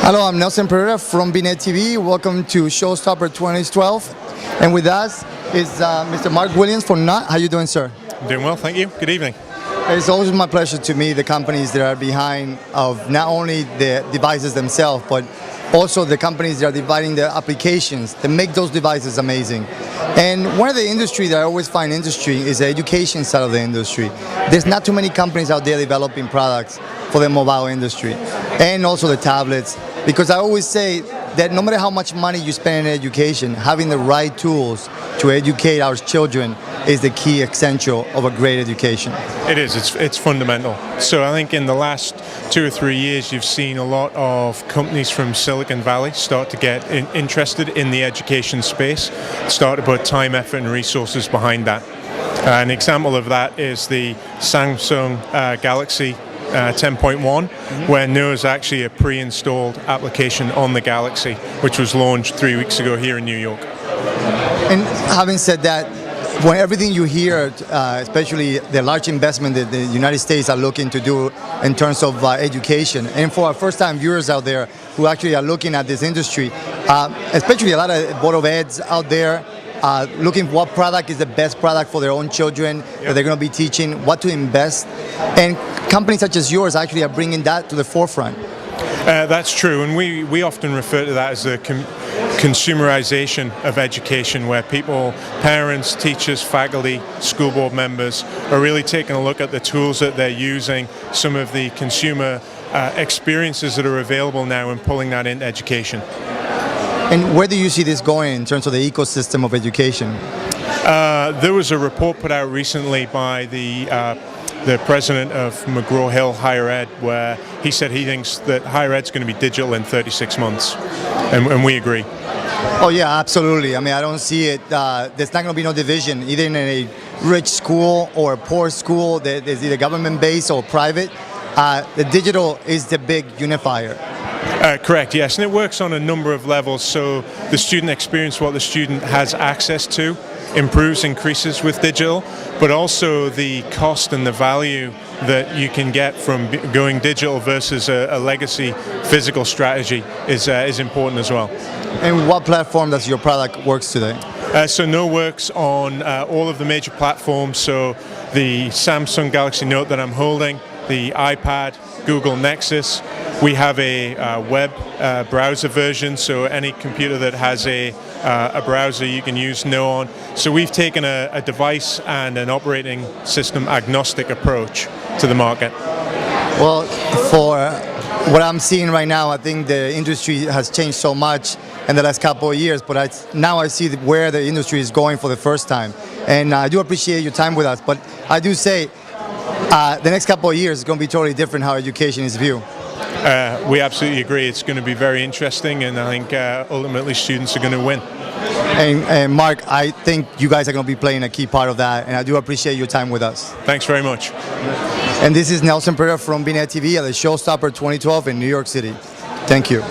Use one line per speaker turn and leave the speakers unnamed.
Hello, I'm Nelson Pereira from BnetTV. Welcome to Showstoppers 2012. And with us is Mr. Mark Williams from KNO. How you doing, sir?
I'm doing well, thank you. Good evening.
It's always my pleasure to meet the companies that are behind of not only the devices themselves, but also the companies that are dividing the applications that make those devices amazing. And one of the industry that I always find interesting is the education side of the industry. There's not too many companies out there developing products for the mobile industry and also the tablets, because I always say that no matter how much money you spend in education, having the right tools to educate our children is the key essential of a great education.
It is, it's fundamental. So I think in the last 2 or 3 years you've seen a lot of companies from Silicon Valley start to get interested in the education space, start to put time, effort and resources behind that. An example of that is the Samsung Galaxy 10.1, where KNO is actually a pre-installed application on the Galaxy, which was launched 3 weeks ago here in New York.
And having said that, when everything you hear, especially the large investment that the United States are looking to do in terms of education, and for our first-time viewers out there who actually are looking at this industry, especially a lot of board of eds out there, looking what product is the best product for their own children that they're going to be teaching, what to invest, and companies such as yours actually are bringing that to the forefront.
That's true, and we often refer to that as the consumerization of education, where people, parents, teachers, faculty, school board members are really taking a look at the tools that they're using, some of the consumer experiences that are available now, and pulling that into education.
And where do you see this going in terms of the ecosystem of education?
There was a report put out recently by the president of McGraw-Hill Higher Ed, where he said he thinks that higher ed's going to be digital in 36 months, and we agree.
Oh yeah, absolutely. I mean, I don't see it, there's not going to be no division, either in a rich school or a poor school that is either government-based or private. The digital is the big unifier.
Correct, yes, and it works on a number of levels. So the student experience, what the student has access to, increases with digital, but also the cost and the value that you can get from going digital versus a legacy physical strategy is important as well.
And what platform does your product works today?
So KNO works on all of the major platforms, so the Samsung Galaxy Note that I'm holding, the iPad, Google Nexus. We have a web browser version, so any computer that has a browser you can use KNO on. So we've taken a device and an operating system agnostic approach to the market.
Well, for what I'm seeing right now, I think the industry has changed so much in the last couple of years, but now I see where the industry is going for the first time. And I do appreciate your time with us, but I do say the next couple of years is going to be totally different how education is viewed.
We absolutely agree. It's going to be very interesting, and I think ultimately students are going to win.
And Mark, I think you guys are going to be playing a key part of that, and I do appreciate your time with us.
Thanks very much.
And this is Nelson Pereira from BnetTV at the Showstoppers 2012 in New York City. Thank you.